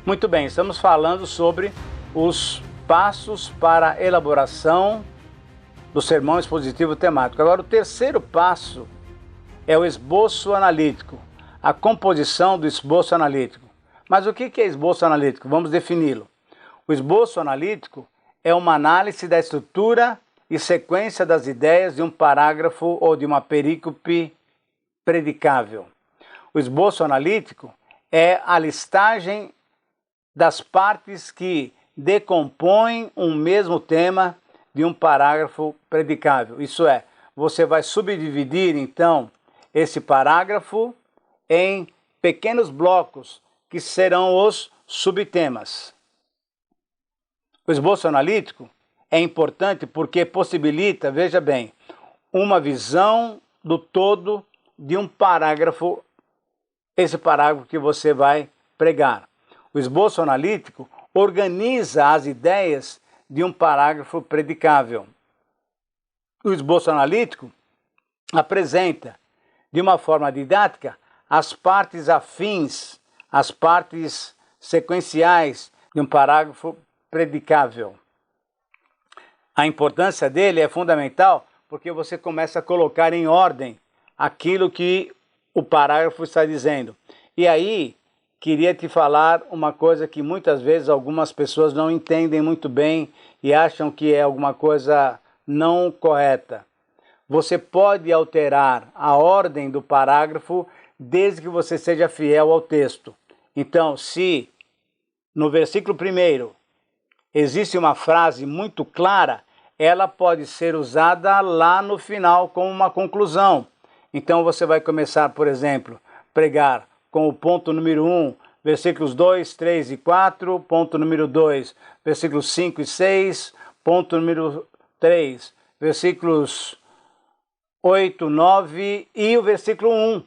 Muito bem, estamos falando sobre os passos para a elaboração do sermão expositivo temático. Agora, o terceiro passo é o esboço analítico, a composição do esboço analítico. Mas o que é esboço analítico? Vamos defini-lo. O esboço analítico é uma análise da estrutura e sequência das ideias de um parágrafo ou de uma perícope predicável. O esboço analítico é a listagem das partes que decompõem um mesmo tema de um parágrafo predicável. Isso é, você vai subdividir então esse parágrafo em pequenos blocos que serão os subtemas. O esboço analítico é importante porque possibilita, veja bem, uma visão do todo de um parágrafo, esse parágrafo que você vai pregar. O esboço analítico organiza as ideias de um parágrafo predicável. O esboço analítico apresenta, de uma forma didática, as partes afins, as partes sequenciais de um parágrafo predicável. A importância dele é fundamental porque você começa a colocar em ordem aquilo que o parágrafo está dizendo. E aí, queria te falar uma coisa que muitas vezes algumas pessoas não entendem muito bem e acham que é alguma coisa não correta. Você pode alterar a ordem do parágrafo desde que você seja fiel ao texto. Então, se no versículo 1 existe uma frase muito clara, ela pode ser usada lá no final como uma conclusão. Então você vai começar, por exemplo, pregar com o ponto número 1, versículos 2, 3 e 4, ponto número 2, versículos 5 e 6, ponto número 3, versículos 8, 9 e o versículo 1,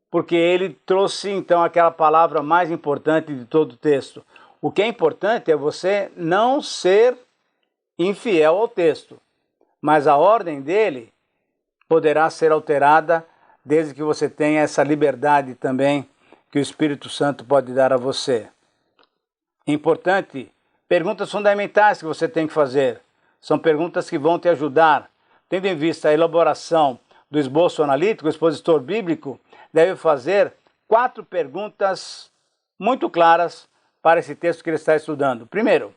porque ele trouxe então aquela palavra mais importante de todo o texto. O que é importante é você não ser infiel ao texto, mas a ordem dele poderá ser alterada desde que você tenha essa liberdade também que o Espírito Santo pode dar a você. Importante, perguntas fundamentais que você tem que fazer. São perguntas que vão te ajudar. Tendo em vista a elaboração do esboço analítico, o expositor bíblico deve fazer 4 perguntas muito claras para esse texto que ele está estudando. Primeiro,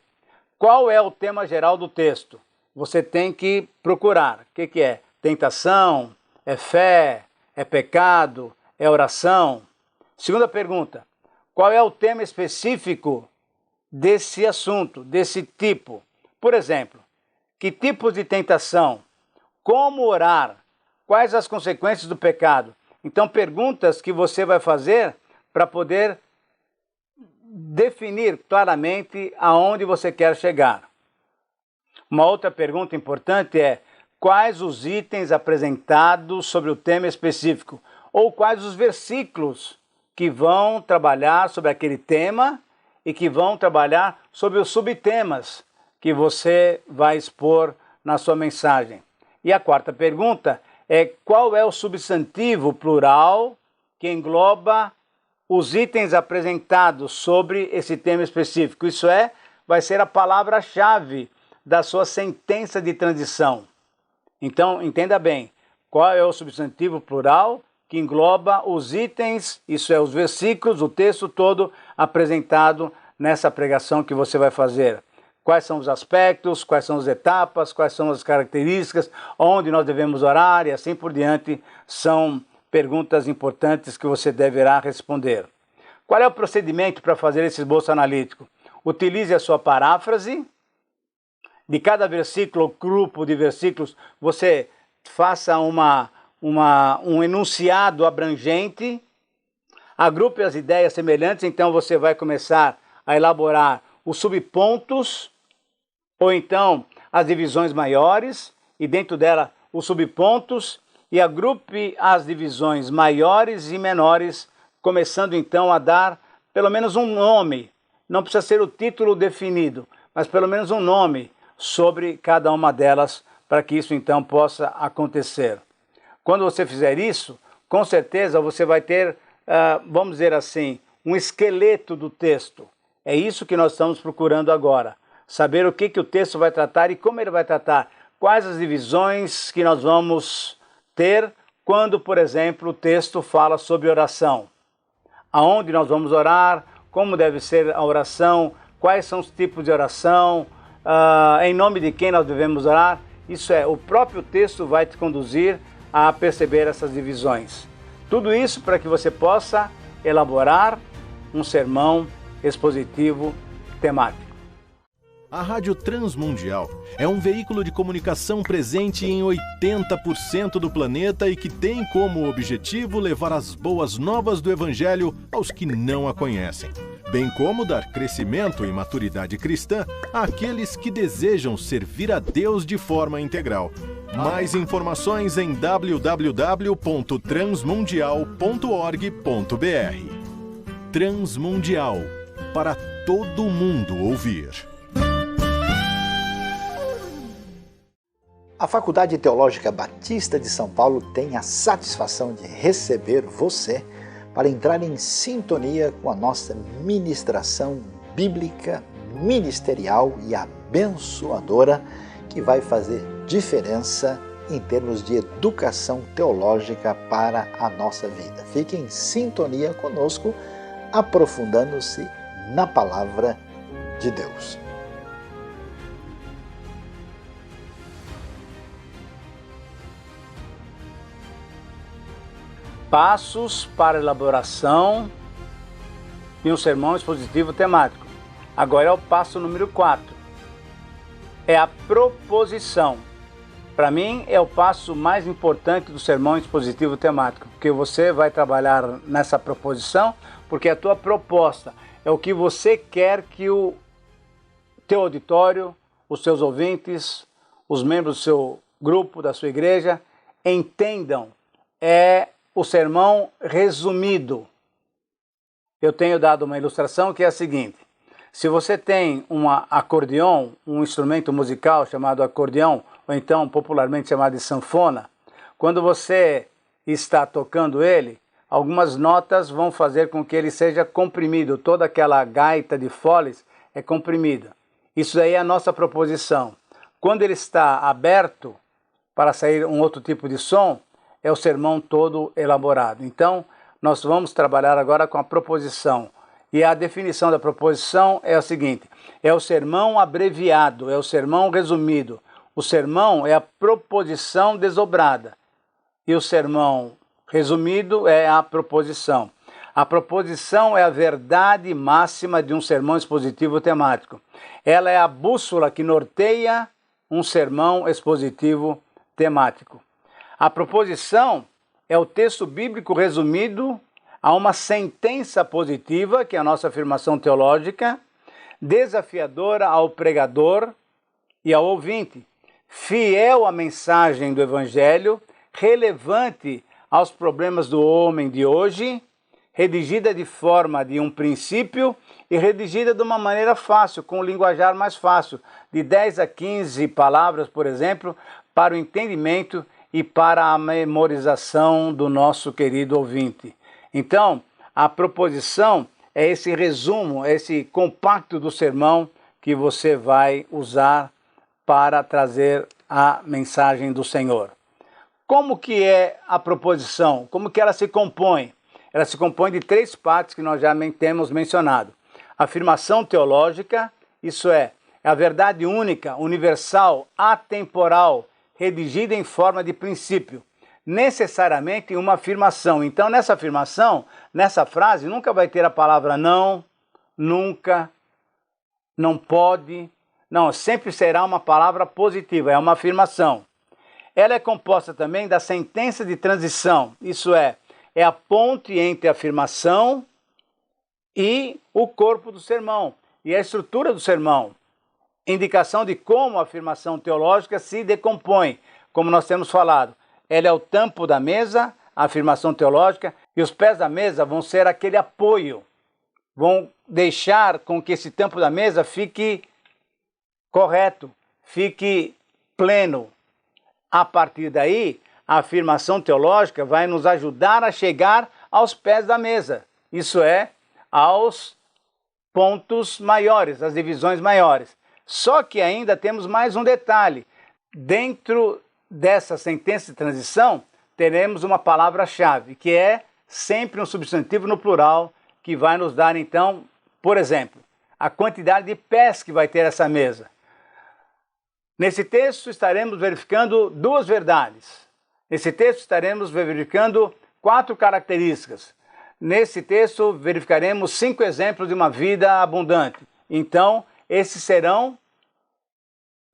qual é o tema geral do texto? Você tem que procurar. O que é? Tentação? É fé? É pecado? É oração? Segunda pergunta, qual é o tema específico desse assunto, desse tipo? Por exemplo, que tipos de tentação? Como orar? Quais as consequências do pecado? Então, perguntas que você vai fazer para poder definir claramente aonde você quer chegar. Uma outra pergunta importante é: quais os itens apresentados sobre o tema específico? Ou quais os versículos que vão trabalhar sobre aquele tema e que vão trabalhar sobre os subtemas que você vai expor na sua mensagem. E a quarta pergunta é: qual é o substantivo plural que engloba os itens apresentados sobre esse tema específico? Isso é, vai ser a palavra-chave da sua sentença de transição. Então, entenda bem, qual é o substantivo plural que engloba os itens, isso é, os versículos, o texto todo apresentado nessa pregação que você vai fazer. Quais são os aspectos, quais são as etapas, quais são as características, onde nós devemos orar e assim por diante, são perguntas importantes que você deverá responder. Qual é o procedimento para fazer esse esboço analítico? Utilize a sua paráfrase. De cada versículo ou grupo de versículos, você faça um enunciado abrangente. Agrupe as ideias semelhantes, então você vai começar a elaborar os subpontos, ou então as divisões maiores, e dentro dela os subpontos, e agrupe as divisões maiores e menores, começando então a dar pelo menos um nome. Não precisa ser o título definido, mas pelo menos um nome sobre cada uma delas, para que isso então possa acontecer. Quando você fizer isso, com certeza você vai ter, vamos dizer assim, um esqueleto do texto. É isso que nós estamos procurando agora. Saber o que o texto vai tratar e como ele vai tratar. Quais as divisões que nós vamos ter quando, por exemplo, o texto fala sobre oração. Aonde nós vamos orar, como deve ser a oração, quais são os tipos de oração, em nome de quem nós devemos orar. Isso o próprio texto vai te conduzir a perceber essas divisões. Tudo isso para que você possa elaborar um sermão expositivo temático. A Rádio Transmundial é um veículo de comunicação presente em 80% do planeta e que tem como objetivo levar as boas novas do Evangelho aos que não a conhecem, bem como dar crescimento e maturidade cristã àqueles que desejam servir a Deus de forma integral. Mais informações em www.transmundial.org.br. Transmundial, para todo mundo ouvir. A Faculdade Teológica Batista de São Paulo tem a satisfação de receber você para entrar em sintonia com a nossa ministração bíblica, ministerial e abençoadora, que vai fazer diferença em termos de educação teológica para a nossa vida. Fique em sintonia conosco, aprofundando-se na Palavra de Deus. Passos para a elaboração de um sermão expositivo temático. Agora é o passo número 4. É a proposição. Para mim é o passo mais importante do sermão expositivo temático, porque você vai trabalhar nessa proposição, porque é a tua proposta, é o que você quer que o teu auditório, os seus ouvintes, os membros do seu grupo, da sua igreja, entendam. É o sermão resumido. Eu tenho dado uma ilustração que é a seguinte: se você tem um acordeão, um instrumento musical chamado acordeão, ou então popularmente chamado de sanfona, quando você está tocando ele, algumas notas vão fazer com que ele seja comprimido, toda aquela gaita de foles é comprimida. Isso aí é a nossa proposição. Quando ele está aberto para sair um outro tipo de som, é o sermão todo elaborado. Então, nós vamos trabalhar agora com a proposição. E a definição da proposição é a seguinte: é o sermão abreviado, é o sermão resumido. O sermão é a proposição desdobrada. E o sermão resumido é a proposição. A proposição é a verdade máxima de um sermão expositivo temático. Ela é a bússola que norteia um sermão expositivo temático. A proposição é o texto bíblico resumido a uma sentença positiva, que é a nossa afirmação teológica, desafiadora ao pregador e ao ouvinte, fiel à mensagem do Evangelho, relevante aos problemas do homem de hoje, redigida de forma de um princípio e redigida de uma maneira fácil, com um linguajar mais fácil, de 10 a 15 palavras, por exemplo, para o entendimento e para a memorização do nosso querido ouvinte. Então, a proposição é esse resumo, é esse compacto do sermão que você vai usar para trazer a mensagem do Senhor. Como que é a proposição? Como que ela se compõe? Ela se compõe de 3 partes que nós já temos mencionado. Afirmação teológica, isso é a verdade única, universal, atemporal, redigida em forma de princípio, necessariamente uma afirmação. Então, nessa afirmação, nessa frase, nunca vai ter a palavra não, nunca, não pode. Não, sempre será uma palavra positiva, é uma afirmação. Ela é composta também da sentença de transição, isso é a ponte entre a afirmação e o corpo do sermão, e a estrutura do sermão. Indicação de como a afirmação teológica se decompõe, como nós temos falado. Ela é o tampo da mesa, a afirmação teológica, e os pés da mesa vão ser aquele apoio, vão deixar com que esse tampo da mesa fique correto, fique pleno. A partir daí, a afirmação teológica vai nos ajudar a chegar aos pés da mesa, isso é, aos pontos maiores, as divisões maiores. Só que ainda temos mais um detalhe. Dentro dessa sentença de transição, teremos uma palavra-chave, que é sempre um substantivo no plural, que vai nos dar, então, por exemplo, a quantidade de pés que vai ter essa mesa. Nesse texto estaremos verificando duas verdades. Nesse texto estaremos verificando 4 características. Nesse texto verificaremos 5 exemplos de uma vida abundante. Então, esses serão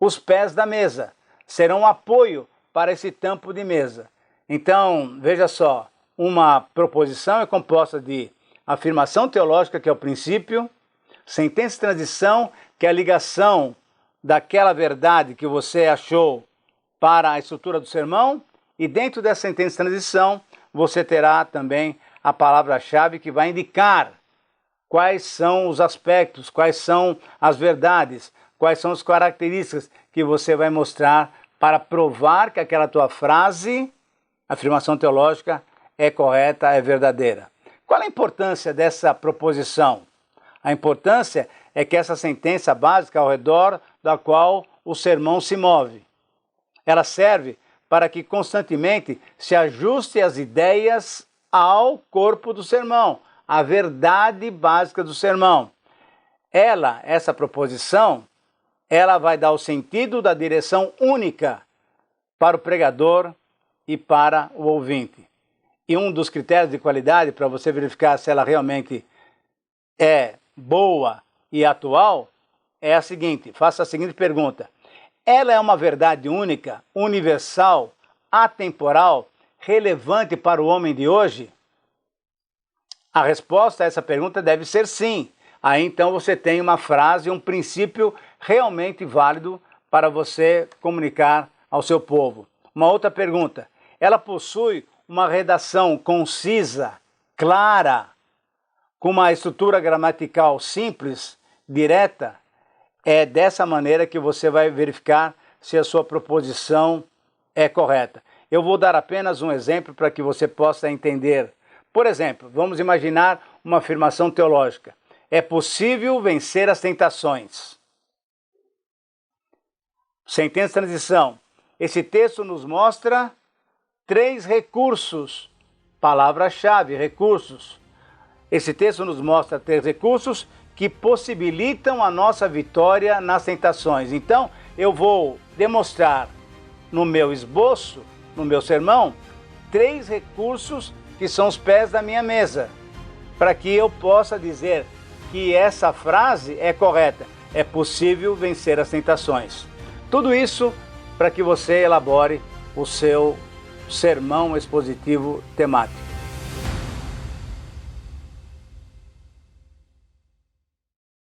os pés da mesa, serão um apoio para esse tampo de mesa. Então, veja só, uma proposição é composta de afirmação teológica, que é o princípio, sentença de transição, que é a ligação daquela verdade que você achou para a estrutura do sermão, e dentro dessa sentença de transição, você terá também a palavra-chave que vai indicar quais são os aspectos, quais são as verdades, quais são as características que você vai mostrar para provar que aquela tua frase, afirmação teológica, é correta, é verdadeira. Qual a importância dessa proposição? A importância é que essa sentença básica ao redor da qual o sermão se move. Ela serve para que constantemente se ajuste as ideias ao corpo do sermão, à verdade básica do sermão. Essa proposição, ela vai dar o sentido da direção única para o pregador e para o ouvinte. E um dos critérios de qualidade para você verificar se ela realmente é boa e atual é a seguinte: faça a seguinte pergunta: ela é uma verdade única, universal, atemporal, relevante para o homem de hoje? A resposta a essa pergunta deve ser sim. Aí então você tem uma frase, um princípio realmente válido para você comunicar ao seu povo. Uma outra pergunta: ela possui uma redação concisa, clara, com uma estrutura gramatical simples, direta? É dessa maneira que você vai verificar se a sua proposição é correta. Eu vou dar apenas um exemplo para que você possa entender. Por exemplo, vamos imaginar uma afirmação teológica: é possível vencer as tentações. Sentença de transição. Esse texto nos mostra 3 recursos. Palavra-chave, recursos. Esse texto nos mostra 3 recursos que possibilitam a nossa vitória nas tentações. Então, eu vou demonstrar no meu esboço, no meu sermão, 3 recursos que são os pés da minha mesa, para que eu possa dizer que essa frase é correta. É possível vencer as tentações. Tudo isso para que você elabore o seu sermão expositivo temático.